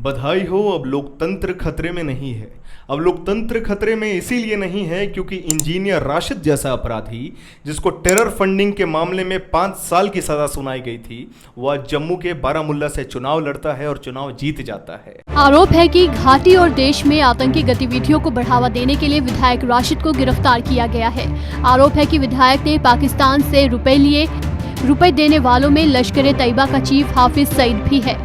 बधाई हो, अब लोकतंत्र खतरे में नहीं है। अब लोकतंत्र खतरे में इसीलिए नहीं है क्योंकि इंजीनियर राशिद जैसा अपराधी, जिसको टेरर फंडिंग के मामले में 5 साल की सजा सुनाई गई थी, वह जम्मू के बारामुल्ला से चुनाव लड़ता है और चुनाव जीत जाता है। आरोप है कि घाटी और देश में आतंकी गतिविधियों को बढ़ावा देने के लिए विधायक राशिद को गिरफ्तार किया गया है। आरोप है कि विधायक ने पाकिस्तान से रुपए देने वालों में लश्कर तैयबा का चीफ हाफिज सईद भी है।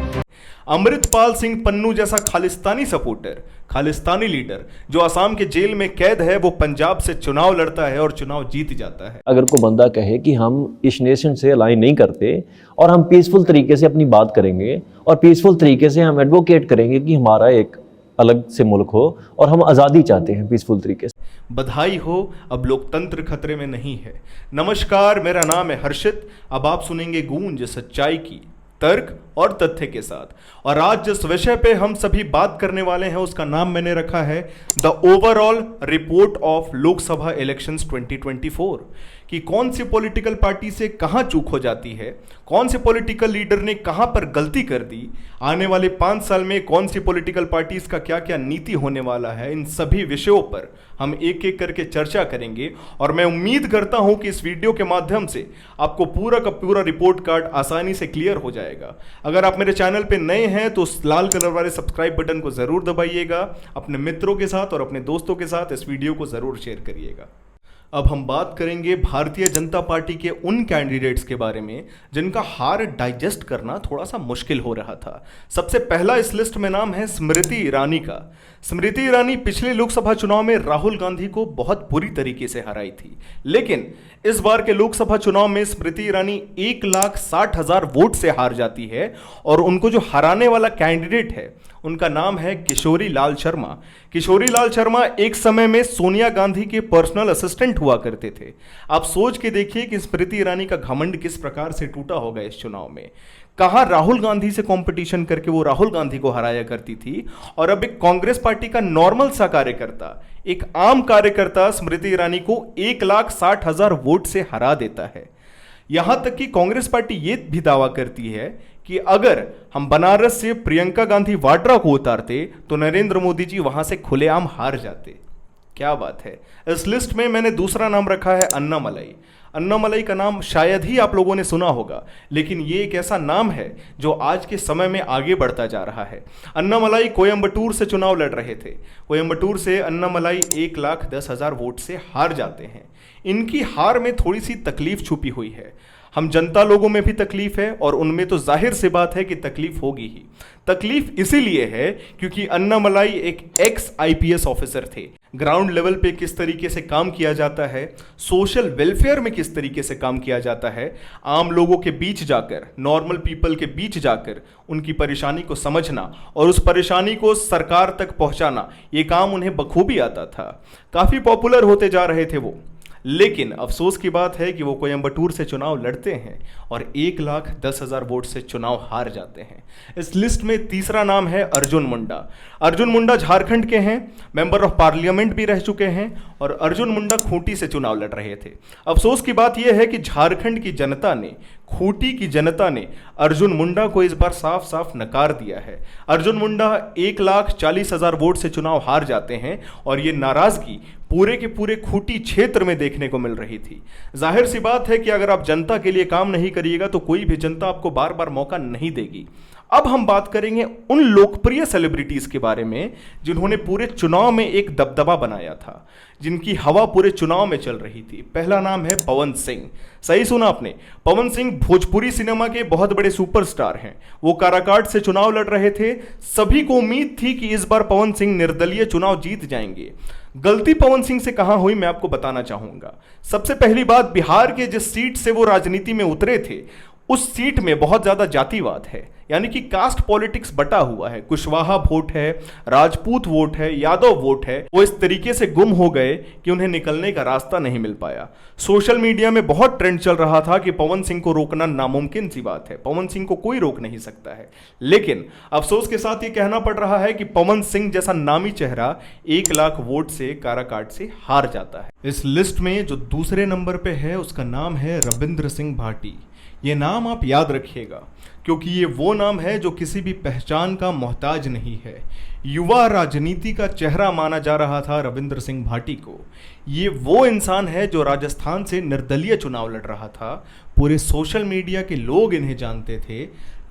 अमृतपाल सिंह पन्नू जैसा खालिस्तानी सपोर्टर, खालिस्तानी लीडर जो असम के जेल में कैद है, वो पंजाब से चुनाव लड़ता है और चुनाव जीत जाता है। अगर कोई बंदा कहे कि हम इस नेशन से अलाइन नहीं करते और हम पीसफुल तरीके से अपनी बात करेंगे और पीसफुल तरीके से हम एडवोकेट करेंगे कि हमारा एक अलग से मुल्क हो और हम आज़ादी चाहते हैं पीसफुल तरीके से। बधाई हो, अब लोकतंत्र खतरे में नहीं है। नमस्कार, मेरा नाम है हर्षित। अब आप सुनेंगे गूंज सच्चाई की, तर्क और तथ्य के साथ। और आज जिस विषय पे हम सभी बात करने वाले हैं उसका नाम मैंने रखा है the overall report of Lok Sabha elections 2024, कि कौन सी पॉलिटिकल पार्टी से कहां चूक हो जाती है, कौन से पॉलिटिकल लीडर ने कहां पर गलती कर दी, आने वाले 5 साल में कौन सी पॉलिटिकल पार्टीज का क्या क्या नीति होने वाला है। इन सभी विषयों पर हम एक एक करके चर्चा करेंगे और मैं उम्मीद करता हूं कि इस वीडियो के माध्यम से आपको पूरा का पूरा रिपोर्ट कार्ड आसानी से क्लियर हो जाएगा। अगर आप मेरे चैनल पे नए हैं तो उस लाल कलर वाले सब्सक्राइब बटन को जरूर दबाइएगा, अपने मित्रों के साथ और अपने दोस्तों के साथ इस वीडियो को जरूर शेयर करिएगा। अब हम बात करेंगे भारतीय जनता पार्टी के उन कैंडिडेट्स के बारे में जिनका हार डाइजेस्ट करना थोड़ा सा मुश्किल हो रहा था। सबसे पहला इस लिस्ट में नाम है स्मृति ईरानी का। स्मृति ईरानी पिछले लोकसभा चुनाव में राहुल गांधी को बहुत बुरी तरीके से हराई थी, लेकिन इस बार के लोकसभा चुनाव में स्मृति ईरानी 1,60,000 वोट से हार जाती है और उनको जो हराने वाला कैंडिडेट है उनका नाम है किशोरी लाल शर्मा। किशोरी लाल शर्मा एक समय में सोनिया गांधी के पर्सनल असिस्टेंट हुआ करते थे। आप सोच के देखिए कि स्मृति ईरानी का घमंड किस प्रकार से टूटा होगा इस चुनाव में। कहां राहुल गांधी से कंपटीशन करके वो राहुल गांधी को हराया करती थी और अब एक कांग्रेस पार्टी का नॉर्मल सा कार्यकर्ता, एक आम कार्यकर्ता स्मृति ईरानी को 1,60,000 वोट से हरा देता है। यहां तक कि कांग्रेस पार्टी ये भी दावा करती है कि अगर हम बनारस से प्रियंका गांधी वाड्रा को उतारते तो नरेंद्र मोदी जी वहां से खुलेआम हार जाते। क्या बात है। इस लिस्ट में मैंने दूसरा नाम रखा है अन्नामलाई। अन्नामलाई का नाम शायद ही आप लोगों ने सुना होगा, लेकिन ये एक ऐसा नाम है जो आज के समय में आगे बढ़ता जा रहा है। अन्नामलाई कोयंबटूर से चुनाव लड़ रहे थे। कोयंबटूर से अन्नामलाई 1,10,000 वोट से हार जाते हैं। इनकी हार में थोड़ी सी तकलीफ छुपी हुई है। हम जनता लोगों में भी तकलीफ है और उनमें तो जाहिर सी बात है कि तकलीफ होगी ही। तकलीफ इसीलिए है क्योंकि अन्नामलाई एक एक्स आईपीएस ऑफिसर थे। ग्राउंड लेवल पे किस तरीके से काम किया जाता है, सोशल वेलफेयर में किस तरीके से काम किया जाता है, आम लोगों के बीच जाकर, नॉर्मल पीपल के बीच जाकर उनकी परेशानी को समझना और उस परेशानी को सरकार तक पहुंचाना, ये काम उन्हें बखूबी आता था। काफी पॉपुलर होते जा रहे थे वो, लेकिन अफसोस की बात है कि वो कोयंबटूर से चुनाव लड़ते हैं और 1,10,000 वोट से चुनाव हार जाते हैं। इस लिस्ट में तीसरा नाम है अर्जुन मुंडा। अर्जुन मुंडा झारखंड के हैं, मेंबर ऑफ पार्लियामेंट भी रह चुके हैं और अर्जुन मुंडा खूंटी से चुनाव लड़ रहे थे। अफसोस की बात यह है कि झारखंड की जनता ने, खूंटी की जनता ने अर्जुन मुंडा को इस बार साफ साफ नकार दिया है। अर्जुन मुंडा 1,40,000 वोट से चुनाव हार जाते हैं और ये नाराजगी पूरे के पूरे खूंटी क्षेत्र में देखने को मिल रही थी। जाहिर सी बात है कि अगर आप जनता के लिए काम नहीं करिएगा तो कोई भी जनता आपको बार बार मौका नहीं देगी। अब हम बात करेंगे उन लोकप्रिय सेलिब्रिटीज के बारे में जिन्होंने पूरे चुनाव में एक दबदबा बनाया था, जिनकी हवा पूरे चुनाव में चल रही थी। पहला नाम है पवन सिंह। सही सुना आपने, पवन सिंह भोजपुरी सिनेमा के बहुत बड़े सुपरस्टार हैं। वो काराकाट से चुनाव लड़ रहे थे। सभी को उम्मीद थी कि इस बार पवन सिंह निर्दलीय चुनाव जीत जाएंगे। गलती पवन सिंह से कहां हुई मैं आपको बताना चाहूंगा। सबसे पहली बात, बिहार के जिस सीट से वो राजनीति में उतरे थे उस सीट में बहुत ज्यादा जातिवाद है, यानी कि कास्ट पॉलिटिक्स बटा हुआ है। कुशवाहा वोट है, राजपूत वोट है, यादव वोट है। वो इस तरीके से गुम हो गए कि उन्हें निकलने का रास्ता नहीं मिल पाया। सोशल मीडिया में बहुत ट्रेंड चल रहा था कि पवन सिंह को रोकना नामुमकिन सी बात है, पवन सिंह को कोई रोक नहीं सकता है। लेकिन अफसोस के साथ ये कहना पड़ रहा है कि पवन सिंह जैसा नामी चेहरा 1,00,000 वोट से काराकाट से हार जाता है। इस लिस्ट में जो दूसरे नंबर पे है उसका नाम है रविंद्र सिंह भाटी। ये नाम आप याद रखिएगा, क्योंकि ये वो नाम है जो किसी भी पहचान का मोहताज नहीं है। युवा राजनीति का चेहरा माना जा रहा था रविंद्र सिंह भाटी को। ये वो इंसान है जो राजस्थान से निर्दलीय चुनाव लड़ रहा था। पूरे सोशल मीडिया के लोग इन्हें जानते थे,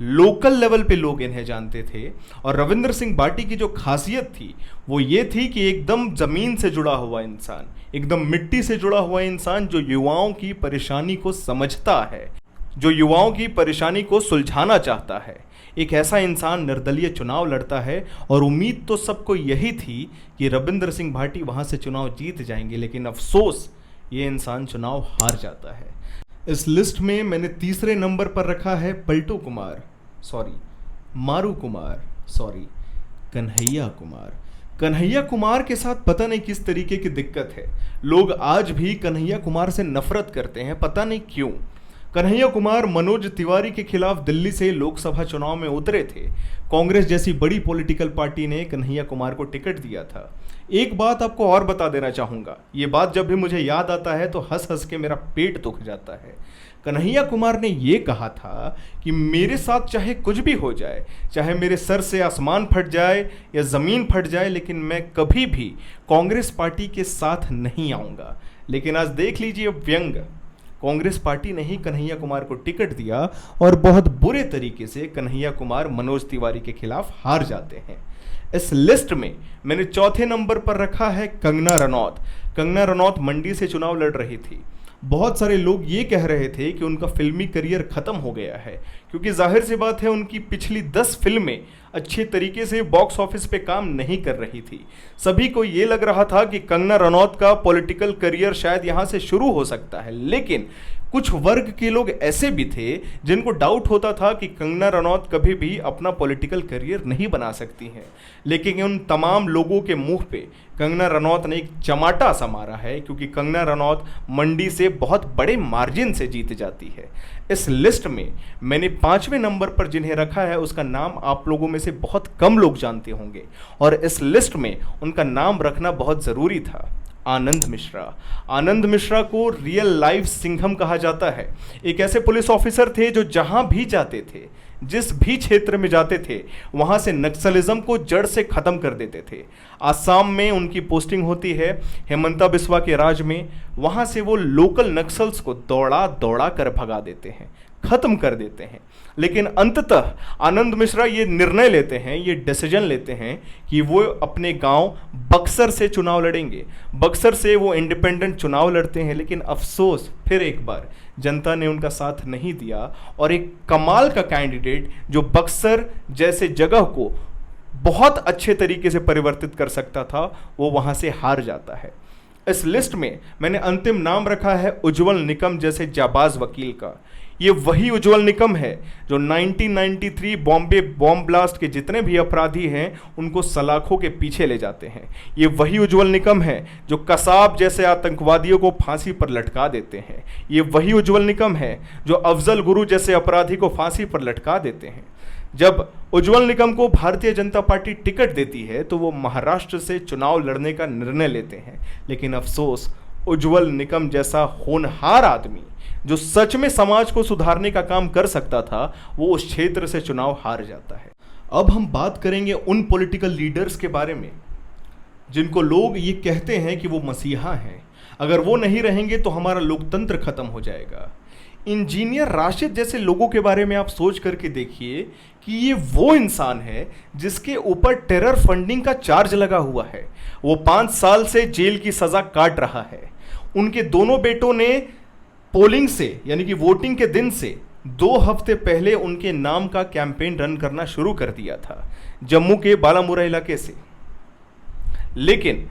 लोकल लेवल पे लोग इन्हें जानते थे। और रविंद्र सिंह भाटी की जो खासियत थी वो ये थी कि एकदम ज़मीन से जुड़ा हुआ इंसान, एकदम मिट्टी से जुड़ा हुआ इंसान, जो युवाओं की परेशानी को समझता है, जो युवाओं की परेशानी को सुलझाना चाहता है। एक ऐसा इंसान निर्दलीय चुनाव लड़ता है और उम्मीद तो सबको यही थी कि रविंद्र सिंह भाटी वहाँ से चुनाव जीत जाएंगे, लेकिन अफसोस ये इंसान चुनाव हार जाता है। इस लिस्ट में मैंने तीसरे नंबर पर रखा है मारू कुमार, कन्हैया कुमार। कन्हैया कुमार के साथ पता नहीं किस तरीके की दिक्कत है। लोग आज भी कन्हैया कुमार से नफरत करते हैं, पता नहीं क्यों। कन्हैया कुमार मनोज तिवारी के खिलाफ दिल्ली से लोकसभा चुनाव में उतरे थे। कांग्रेस जैसी बड़ी पॉलिटिकल पार्टी ने कन्हैया कुमार को टिकट दिया था। एक बात आपको और बता देना चाहूँगा, ये बात जब भी मुझे याद आता है तो हंस हंस के मेरा पेट दुख जाता है। कन्हैया कुमार ने ये कहा था कि मेरे साथ चाहे कुछ भी हो जाए, चाहे मेरे सर से आसमान फट जाए या ज़मीन फट जाए, लेकिन मैं कभी भी कांग्रेस पार्टी के साथ नहीं आऊँगा। लेकिन आज देख लीजिए व्यंग, कांग्रेस पार्टी ने ही कन्हैया कुमार को टिकट दिया और बहुत बुरे तरीके से कन्हैया कुमार मनोज तिवारी के खिलाफ हार जाते हैं। इस लिस्ट में मैंने चौथे नंबर पर रखा है कंगना रनौत। कंगना रनौत मंडी से चुनाव लड़ रही थी। बहुत सारे लोग ये कह रहे थे कि उनका फिल्मी करियर खत्म हो गया है, क्योंकि जाहिर सी बात है उनकी पिछली 10 फिल्में अच्छे तरीके से बॉक्स ऑफिस पे काम नहीं कर रही थी। सभी को ये लग रहा था कि कंगना रनौत का पॉलिटिकल करियर शायद यहाँ से शुरू हो सकता है, लेकिन कुछ वर्ग के लोग ऐसे भी थे जिनको डाउट होता था कि कंगना रनौत कभी भी अपना पॉलिटिकल करियर नहीं बना सकती हैं। लेकिन उन तमाम लोगों के मुंह पे कंगना रनौत ने एक चमाटा सा मारा है, क्योंकि कंगना रनौत मंडी से बहुत बड़े मार्जिन से जीत जाती है। इस लिस्ट में मैंने 5वें नंबर पर जिन्हें रखा है उसका नाम आप लोगों में से बहुत कम लोग जानते होंगे, और इस लिस्ट में उनका नाम रखना बहुत ज़रूरी था। आनंद मिश्रा। आनंद मिश्रा को रियल लाइफ सिंघम कहा जाता है। एक ऐसे पुलिस ऑफिसर थे जो जहां भी जाते थे, जिस भी क्षेत्र में जाते थे, वहां से नक्सलिज्म को जड़ से खत्म कर देते थे। आसाम में उनकी पोस्टिंग होती है हेमंता बिस्वा के राज में। वहां से वो लोकल नक्सल्स को दौड़ा दौड़ा कर भगा देते हैं, खत्म कर देते हैं। लेकिन अंततः आनंद मिश्रा ये निर्णय लेते हैं, ये डिसीजन लेते हैं कि वो अपने गांव बक्सर से चुनाव लड़ेंगे। बक्सर से वो इंडिपेंडेंट चुनाव लड़ते हैं, लेकिन अफसोस फिर एक बार जनता ने उनका साथ नहीं दिया और एक कमाल का कैंडिडेट जो बक्सर जैसे जगह को बहुत अच्छे तरीके से परिवर्तित कर सकता था, वो वहां से हार जाता है। इस लिस्ट में मैंने अंतिम नाम रखा है उज्जवल निकम जैसे जाबाज वकील का। ये वही उज्जवल निकम है जो 1993 बॉम्बे बॉम्ब ब्लास्ट के जितने भी अपराधी हैं उनको सलाखों के पीछे ले जाते हैं। ये वही उज्जवल निकम है जो कसाब जैसे आतंकवादियों को फांसी पर लटका देते हैं। ये वही उज्जवल निकम है जो अफजल गुरु जैसे अपराधी को फांसी पर लटका देते हैं। जब उज्जवल निकम को भारतीय जनता पार्टी टिकट देती है तो वो महाराष्ट्र से चुनाव लड़ने का निर्णय लेते हैं, लेकिन अफसोस उज्जवल निकम जैसा होनहार आदमी जो सच में समाज को सुधारने का काम कर सकता था, वो उस क्षेत्र से चुनाव हार जाता है। अब हम बात करेंगे उन पॉलिटिकल लीडर्स के बारे में जिनको लोग ये कहते हैं कि वो मसीहा हैं। अगर वो नहीं रहेंगे तो हमारा लोकतंत्र खत्म हो जाएगा। इंजीनियर राशिद जैसे लोगों के बारे में आप सोच करके देखिए कि ये वो इंसान है जिसके ऊपर टेरर फंडिंग का चार्ज लगा हुआ है। वो 5 साल से जेल की सजा काट रहा है। उनके दोनों बेटों ने पोलिंग से यानी कि वोटिंग के दिन से 2 हफ्ते पहले उनके नाम का कैंपेन रन करना शुरू कर दिया था जम्मू के बालामुरा इलाके से। लेकिन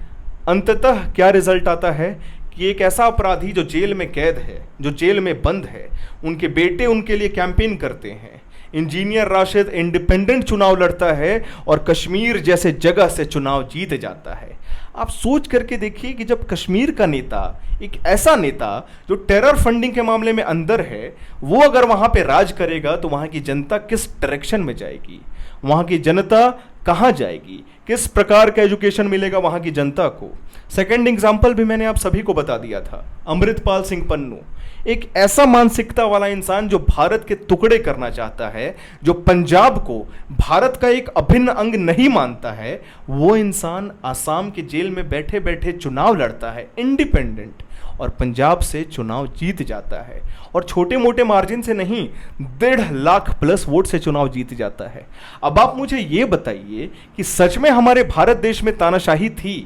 अंततः क्या रिजल्ट आता है कि एक ऐसा अपराधी जो जेल में कैद है, जो जेल में बंद है, उनके बेटे उनके लिए कैंपेन करते हैं। इंजीनियर राशिद इंडिपेंडेंट चुनाव लड़ता है और कश्मीर जैसे जगह से चुनाव जीत जाता है। आप सोच करके देखिए कि जब कश्मीर का नेता, एक ऐसा नेता जो टेरर फंडिंग के मामले में अंदर है, वो अगर वहाँ पे राज करेगा तो वहाँ की जनता किस डायरेक्शन में जाएगी। वहाँ की जनता कहाँ जाएगी, किस प्रकार का एजुकेशन मिलेगा वहां की जनता को। सेकंड एग्जाम्पल भी मैंने आप सभी को बता दिया था, अमृतपाल सिंह पन्नू, एक ऐसा मानसिकता वाला इंसान जो भारत के टुकड़े करना चाहता है, जो पंजाब को भारत का एक अभिन्न अंग नहीं मानता है, वो इंसान आसाम के जेल में बैठे बैठे चुनाव लड़ता है इंडिपेंडेंट, और पंजाब से चुनाव जीत जाता है, और छोटे मोटे मार्जिन से नहीं, 1.5 लाख प्लस वोट से चुनाव जीत जाता है। अब आप मुझे ये बताइए कि सच में हमारे भारत देश में तानाशाही थी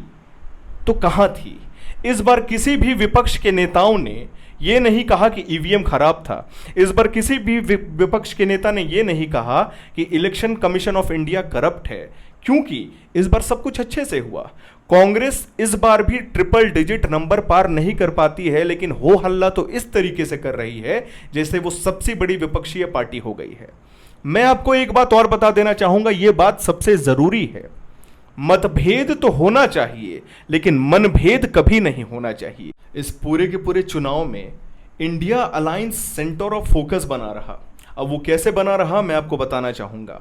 तो कहां थी? इस बार किसी भी विपक्ष के नेताओं ने ये नहीं कहा कि ईवीएम खराब था। इस बार किसी भी विपक्ष के नेता ने ये नहीं कहा कि election commission of India corrupt है, क्योंकि इस बार सब कुछ अच्छे से हुआ। कांग्रेस इस बार भी ट्रिपल डिजिट नंबर पार नहीं कर पाती है, लेकिन हो हल्ला तो इस तरीके से कर रही है जैसे वो सबसे बड़ी विपक्षीय पार्टी हो गई है। मैं आपको एक बात और बता देना चाहूंगा, ये बात सबसे जरूरी है, मतभेद तो होना चाहिए लेकिन मनभेद कभी नहीं होना चाहिए। इस पूरे के पूरे चुनाव में India alliance centre of focus बना रहा। अब वो कैसे बना रहा मैं आपको बताना चाहूंगा।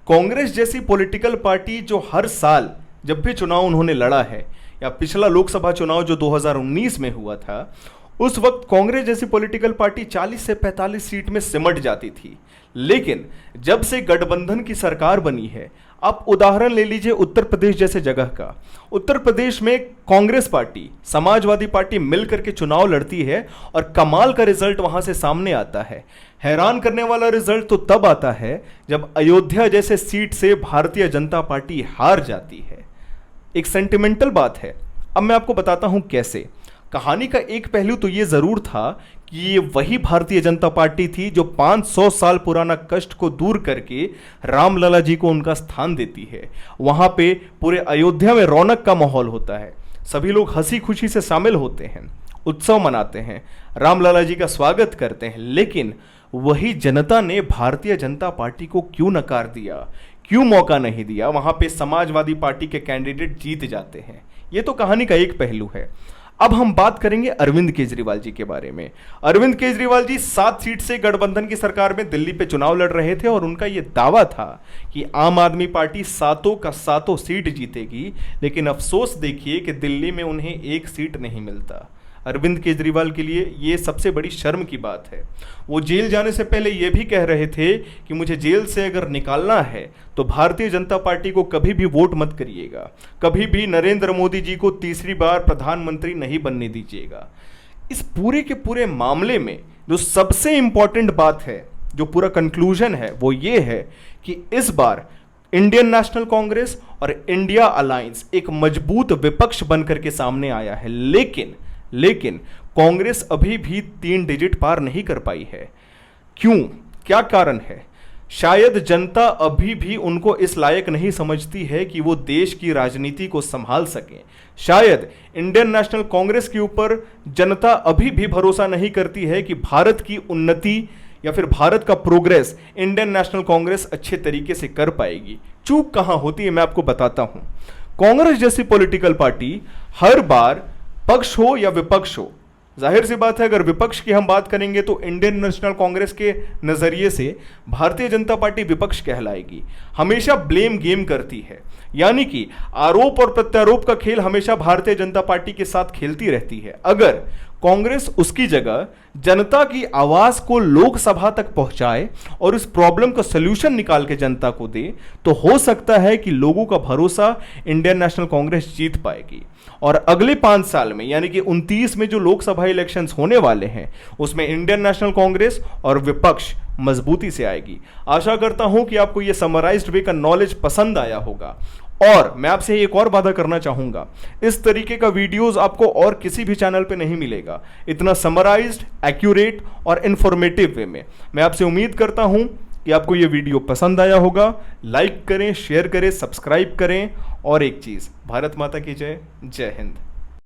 कांग्रेस जैसी पॉलिटिकल पार्टी जो हर साल जब भी चुनाव उन्होंने लड़ा है, या पिछला लोकसभा चुनाव जो 2019 में हुआ था, उस वक्त कांग्रेस जैसी पॉलिटिकल पार्टी 40 से 45 सीट में सिमट जाती थी। लेकिन जब से गठबंधन की सरकार बनी है, आप उदाहरण ले लीजिए उत्तर प्रदेश जैसे जगह का। उत्तर प्रदेश में कांग्रेस पार्टी, समाजवादी पार्टी मिलकर के चुनाव लड़ती है और कमाल का रिजल्ट वहां से सामने आता है। हैरान करने वाला रिजल्ट तो तब आता है जब अयोध्या जैसे सीट से भारतीय जनता पार्टी हार जाती है। एक सेंटिमेंटल बात है, अब मैं आपको बताता हूं कैसे। कहानी का एक पहलू तो ये जरूर था कि ये वही भारतीय जनता पार्टी थी जो 500 साल पुराना कष्ट को दूर करके रामलला जी को उनका स्थान देती है। वहां पे पूरे अयोध्या में रौनक का माहौल होता है, सभी लोग हंसी खुशी से शामिल होते हैं, उत्सव मनाते हैं, रामलला जी का स्वागत करते हैं। लेकिन वही जनता ने भारतीय जनता पार्टी को क्यों नकार दिया, क्यों मौका नहीं दिया? वहां पे समाजवादी पार्टी के कैंडिडेट जीत जाते हैं। ये तो कहानी का एक पहलू है। अब हम बात करेंगे अरविंद केजरीवाल जी के बारे में। अरविंद केजरीवाल जी 7 सीट से गठबंधन की सरकार में दिल्ली पे चुनाव लड़ रहे थे और उनका यह दावा था कि आम आदमी पार्टी 7 का 7 सीट जीतेगी। लेकिन अफसोस देखिए कि दिल्ली में उन्हें 1 सीट नहीं मिलता। अरविंद केजरीवाल के लिए ये सबसे बड़ी शर्म की बात है। वो जेल जाने से पहले ये भी कह रहे थे कि मुझे जेल से अगर निकालना है तो भारतीय जनता पार्टी को कभी भी वोट मत करिएगा, कभी भी नरेंद्र मोदी जी को तीसरी बार प्रधानमंत्री नहीं बनने दीजिएगा। इस पूरे के पूरे मामले में जो सबसे इंपॉर्टेंट बात है, जो पूरा कंक्लूजन है, वो ये है कि इस बार इंडियन नेशनल कांग्रेस और इंडिया अलायंस एक मजबूत विपक्ष बनकर के सामने आया है। लेकिन कांग्रेस अभी भी 3 डिजिट पार नहीं कर पाई है। क्यों? क्या कारण है? शायद जनता अभी भी उनको इस लायक नहीं समझती है कि वो देश की राजनीति को संभाल सकें। शायद इंडियन नेशनल कांग्रेस के ऊपर जनता अभी भी भरोसा नहीं करती है कि भारत की उन्नति या फिर भारत का प्रोग्रेस इंडियन नेशनल कांग्रेस अच्छे तरीके से कर पाएगी। चूक कहां होती है मैं आपको बताता हूं। कांग्रेस जैसी पॉलिटिकल पार्टी हर बार पक्ष हो या विपक्ष हो, जाहिर सी बात है अगर विपक्ष की हम बात करेंगे तो इंडियन नेशनल कांग्रेस के नजरिए से भारतीय जनता पार्टी विपक्ष कहलाएगी। हमेशा ब्लेम गेम करती है, यानी कि आरोप और प्रत्यारोप का खेल हमेशा भारतीय जनता पार्टी के साथ खेलती रहती है। अगर कांग्रेस उसकी जगह जनता की आवाज को लोकसभा तक पहुंचाए और इस प्रॉब्लम का सलूशन निकाल के जनता को दे, तो हो सकता है कि लोगों का भरोसा इंडियन नेशनल कांग्रेस जीत पाएगी। और अगले 5 साल में, यानी कि 29 में जो लोकसभा इलेक्शंस होने वाले हैं, उसमें इंडियन नेशनल कांग्रेस और विपक्ष मजबूती से आएगी। आशा करता हूं कि आपको यह समराइज्ड वे का नॉलेज पसंद आया होगा। और मैं आपसे एक और वादा करना चाहूंगा, इस तरीके का वीडियोस आपको और किसी भी चैनल पे नहीं मिलेगा, इतना समराइज्ड, एक्यूरेट और इंफॉर्मेटिव वे में। मैं आपसे उम्मीद करता हूं कि आपको यह वीडियो पसंद आया होगा। लाइक करें, शेयर करें, सब्सक्राइब करें। और एक चीज, भारत माता की जय। जय हिंद।